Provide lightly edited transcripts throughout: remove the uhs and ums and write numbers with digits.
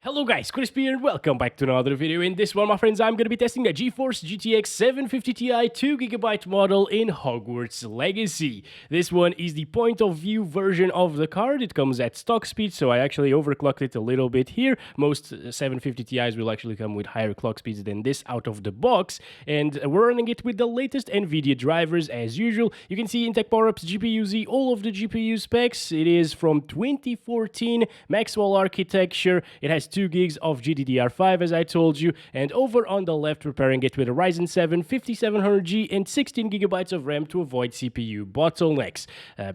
Hello guys, Crispy here and welcome back to another video. In this one, my friends, I'm going to be testing the GeForce GTX 750 Ti 2GB model in Hogwarts Legacy. This one is the point of view version of the card. It comes at stock speed, so I actually overclocked it a little bit here. Most 750 Ti's will actually come with higher clock speeds than this out of the box, and we're running it with the latest Nvidia drivers as usual. You can see in Tech Power-Ups GPU-Z all of the GPU specs. It is from 2014 Maxwell architecture. It has 2 gigs of GDDR5 as I told you, and over on the left we're pairing it with a Ryzen 7 5700G and 16 gigabytes of RAM to avoid CPU bottlenecks.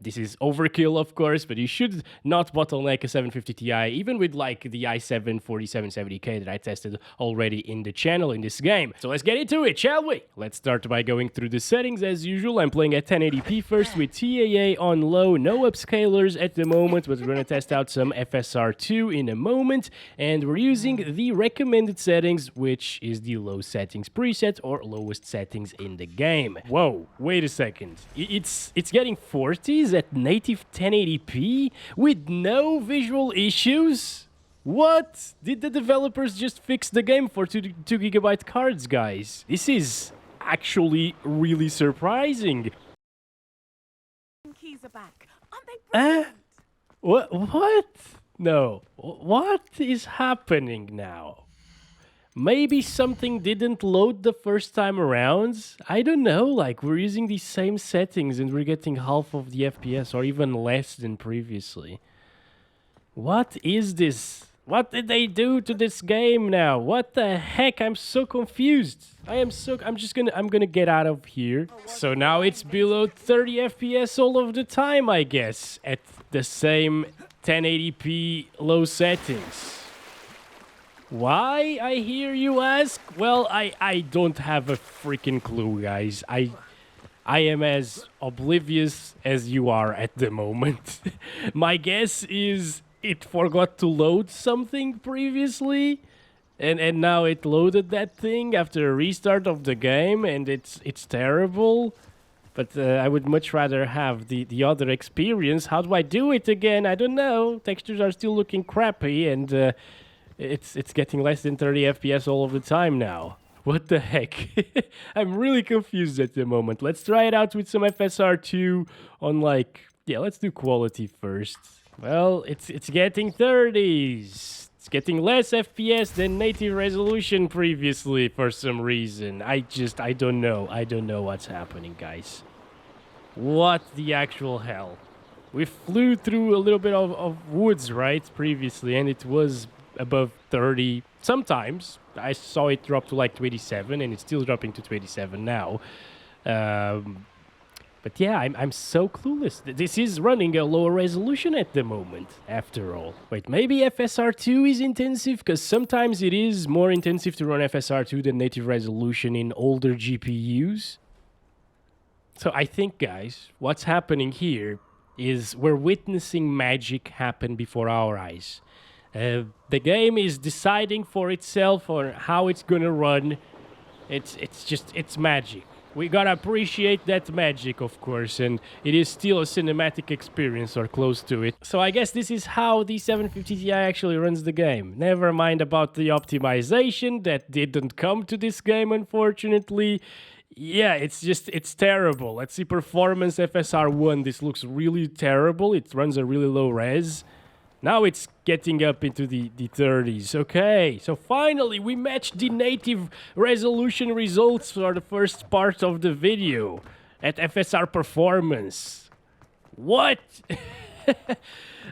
This is overkill of course, but you should not bottleneck a 750 Ti even with like the i7 4770K that I tested already in the channel in this game. So let's get into it, shall we? Let's start by going through the settings as usual. I'm playing at 1080p first with TAA on low, no upscalers at the moment, but we're going to test out some FSR2 in a moment. And we're using the recommended settings, which is the low settings preset or lowest settings in the game. Whoa, wait a second. It's getting 40s at native 1080p with no visual issues? What? Did the developers just fix the game for 2 gigabyte cards, guys? This is actually really surprising. Keys are back. Aren't they brilliant? What? No. What is happening now? Maybe something didn't load the first time around? I don't know, like we're using these same settings and we're getting half of the FPS or even less than previously. What is this? What did they do to this game now? What the heck? I'm so confused. I'm gonna get out of here. So now it's below 30 FPS all of the time, I guess, at the same 1080p low settings. Why, I hear you ask? Well, I don't have a freaking clue, guys. I am as oblivious as you are at the moment. My guess is it forgot to load something previously, and now it loaded that thing after a restart of the game, and it's terrible. But I would much rather have the other experience. How do I do it again? I don't know. Textures are still looking crappy, and it's getting less than 30 FPS all of the time now. What the heck? I'm really confused at the moment. Let's try it out with some FSR2 on let's do quality first. Well, it's getting 30s. It's getting less FPS than native resolution previously for some reason. I don't know. I don't know what's happening, guys. What the actual hell? We flew through a little bit of woods, right, previously, and it was above 30. Sometimes I saw it drop to like 27, and it's still dropping to 27 now. But yeah, I'm so clueless. This is running a lower resolution at the moment, after all. Wait, maybe FSR2 is intensive? Because sometimes it is more intensive to run FSR2 than native resolution in older GPUs. So I think, guys, what's happening here is we're witnessing magic happen before our eyes. The game is deciding for itself on how it's gonna run. It's magic. We gotta appreciate that magic, of course, and it is still a cinematic experience or close to it. So I guess this is how the 750 Ti actually runs the game. Never mind about the optimization that didn't come to this game, unfortunately. Yeah, it's terrible. Let's see performance FSR1. This looks really terrible. It runs a really low res. Now it's getting up into the 30s. Okay, so finally we matched the native resolution results for the first part of the video at FSR performance. What?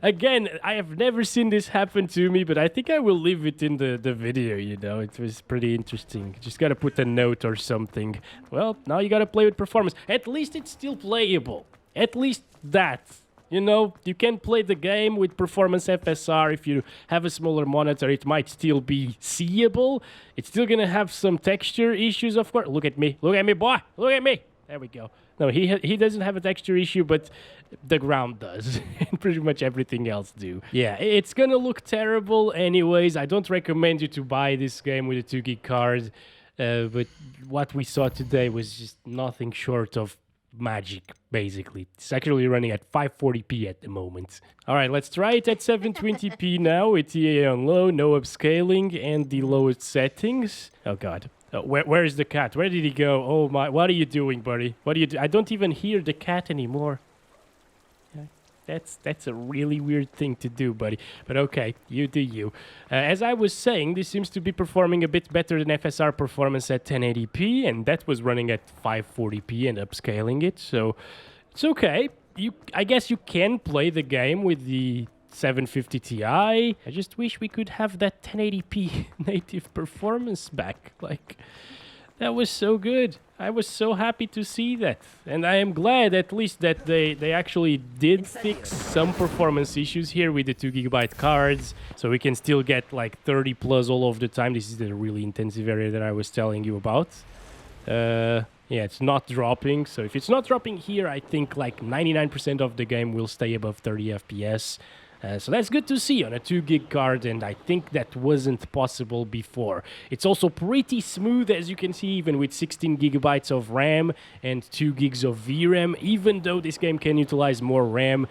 Again, I have never seen this happen to me, but I think I will leave it in the video, you know. It was pretty interesting. Just gotta put a note or something. Well, now you gotta play with performance. At least it's still playable. At least that. You know, you can play the game with performance FSR. If you have a smaller monitor, it might still be seeable. It's still gonna have some texture issues, of course. Look at me, boy, look at me. There we go. No, he doesn't have a texture issue, but the ground does, and pretty much everything else do. Yeah, it's gonna look terrible anyways. I don't recommend you to buy this game with a 2 gig card, but what we saw today was just nothing short of magic, basically. It's actually running at 540p at the moment. All right, let's try it at 720p now with EA on low, no upscaling, and the lowest settings. Oh, God. Where is the cat? Where did he go? Oh, my. What are you doing, buddy? What are you I don't even hear the cat anymore. That's a really weird thing to do, buddy. But okay, you do you. As I was saying, this seems to be performing a bit better than FSR performance at 1080p, and that was running at 540p and upscaling it, so it's okay. I guess you can play the game with the 750 Ti. I just wish we could have that 1080p native performance back. Like, that was so good. I was so happy to see that. And I am glad at least that they actually did fix some performance issues here with the 2GB cards. So we can still get like 30 plus all of the time. This is the really intensive area that I was telling you about. Yeah, it's not dropping. So if it's not dropping here, I think like 99% of the game will stay above 30 FPS. So that's good to see on a 2GB card, and I think that wasn't possible before. It's also pretty smooth, as you can see, even with 16GB of RAM and 2 gigs of VRAM. Even though this game can utilize more RAM,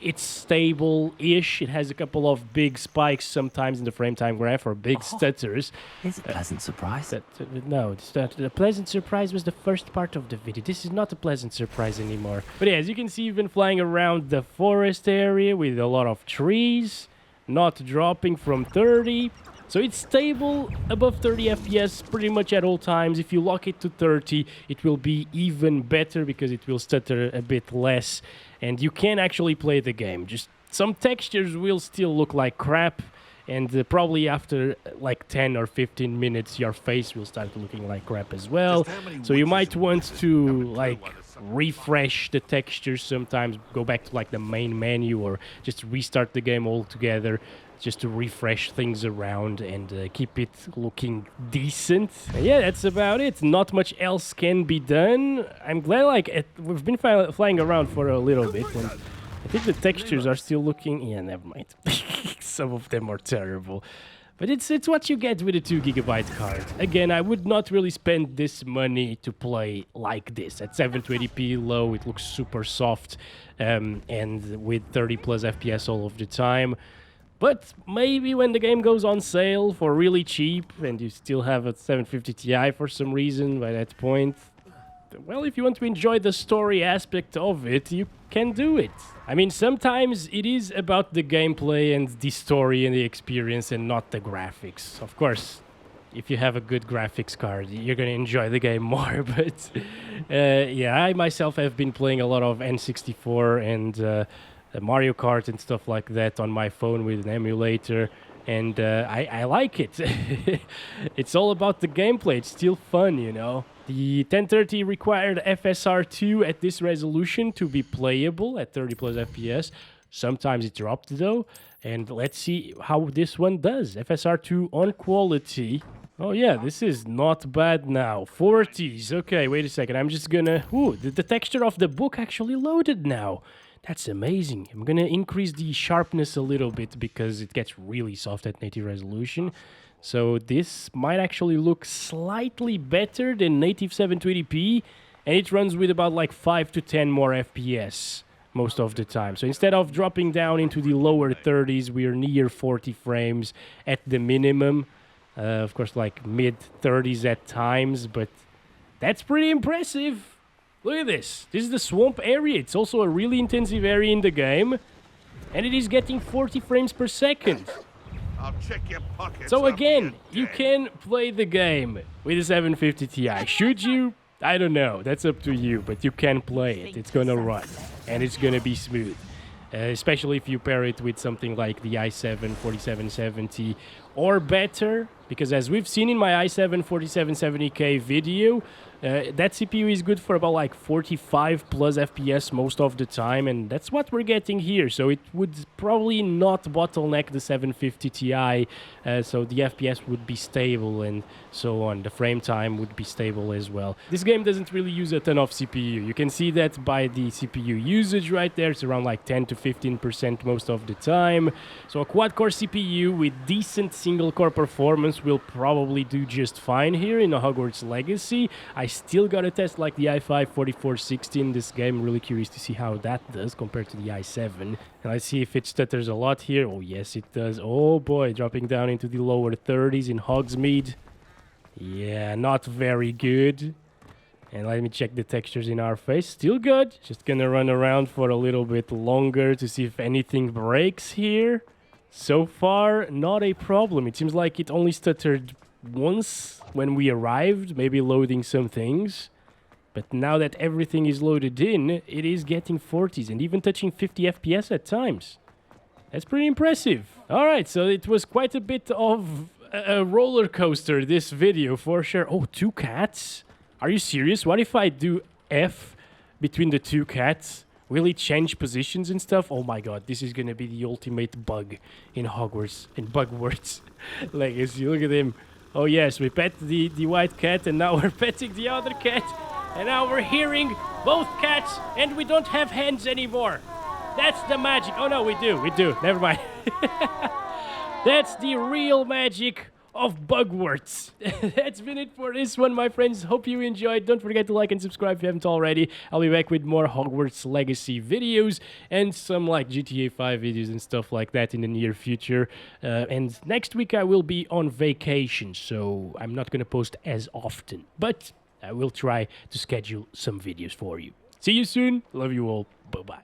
it's stable-ish. It has a couple of big spikes sometimes in the frame time graph, or big stutters. It's a pleasant surprise. No, the pleasant surprise was the first part of the video. This is not a pleasant surprise anymore. But yeah, as you can see, even flying around the forest area with a lot of trees, not dropping from 30. So it's stable above 30 FPS pretty much at all times. If you lock it to 30, it will be even better because it will stutter a bit less. And you can actually play the game. Just some textures will still look like crap. And probably after like 10 or 15 minutes, your face will start looking like crap as well. So you might want to like refresh the textures sometimes, go back to like the main menu, or just restart the game altogether, just to refresh things around and keep it looking decent. And yeah, that's about it. Not much else can be done. I'm glad we've been flying around for a little bit, and I think the textures are still looking... Yeah, never mind. Some of them are terrible. But it's what you get with a 2GB card. Again, I would not really spend this money to play like this. At 720p low, it looks super soft, and with 30 plus FPS all of the time. But maybe when the game goes on sale for really cheap and you still have a 750 Ti for some reason by that point, well, if you want to enjoy the story aspect of it, you can do it. I mean, sometimes it is about the gameplay and the story and the experience and not the graphics. Of course, if you have a good graphics card, you're going to enjoy the game more. But yeah, I myself have been playing a lot of N64 and Mario Kart and stuff like that on my phone with an emulator, and I like it. It's all about the gameplay. It's still fun, you know. The 1030 required FSR2 at this resolution to be playable at 30 plus FPS. Sometimes it dropped though, and let's see how this one does. FSR2 on quality. Oh yeah, this is not bad now. 40s. Okay, wait a second. I'm just gonna... Ooh, the texture of the book actually loaded now. That's amazing. I'm gonna increase the sharpness a little bit because it gets really soft at native resolution. So this might actually look slightly better than native 720p, and it runs with about like 5 to 10 more FPS most of the time. So instead of dropping down into the lower 30s, we are near 40 frames at the minimum. Of course, like mid 30s at times, but that's pretty impressive. Look at this. This is the swamp area. It's also a really intensive area in the game. And it is getting 40 frames per second. I'll check your pockets. So again, you can play the game with a 750 Ti. Should you? I don't know. That's up to you. But you can play it. It's gonna run. And it's gonna be smooth. Especially if you pair it with something like the i7 4770 or better. Because as we've seen in my i7 4770K video, that CPU is good for about like 45 plus FPS most of the time, and that's what we're getting here. So it would probably not bottleneck the 750 Ti, so the FPS would be stable and so on. The frame time would be stable as well. This game doesn't really use a ton of CPU. You can see that by the CPU usage right there. It's around like 10 to 15% most of the time. So a quad-core CPU with decent single-core performance it will probably do just fine here in Hogwarts Legacy. I still gotta test like the i5 4460 in this game. I'm really curious to see how that does compared to the i7. And let's see if it stutters a lot here. Oh yes, it does. Oh boy, dropping down into the lower 30s in Hogsmeade. Yeah, not very good. And let me check the textures in our face. Still good. Just gonna run around for a little bit longer to see if anything breaks here. So far, not a problem. It seems like it only stuttered once when we arrived, maybe loading some things. But now that everything is loaded in, it is getting 40s and even touching 50 FPS at times. That's pretty impressive. All right, so it was quite a bit of a roller coaster, this video, for sure. Oh, 2 cats? Are you serious? What if I do F between the 2 cats? Will it change positions and stuff? Oh my god, this is gonna be the ultimate bug in Hogwarts, in Bugwarts Legacy. Look at him. Oh yes, we pet the white cat and now we're petting the other cat. And now we're hearing both cats and we don't have hands anymore. That's the magic. Oh no, we do. Never mind. That's the real magic of Bugwarts. That's been it for this one, my friends. Hope you enjoyed. Don't forget to like and subscribe if you haven't already. I'll be back with more Hogwarts Legacy videos and some like GTA 5 videos and stuff like that in the near future. And next week I will be on vacation, so I'm not going to post as often. But I will try to schedule some videos for you. See you soon. Love you all. Bye-bye.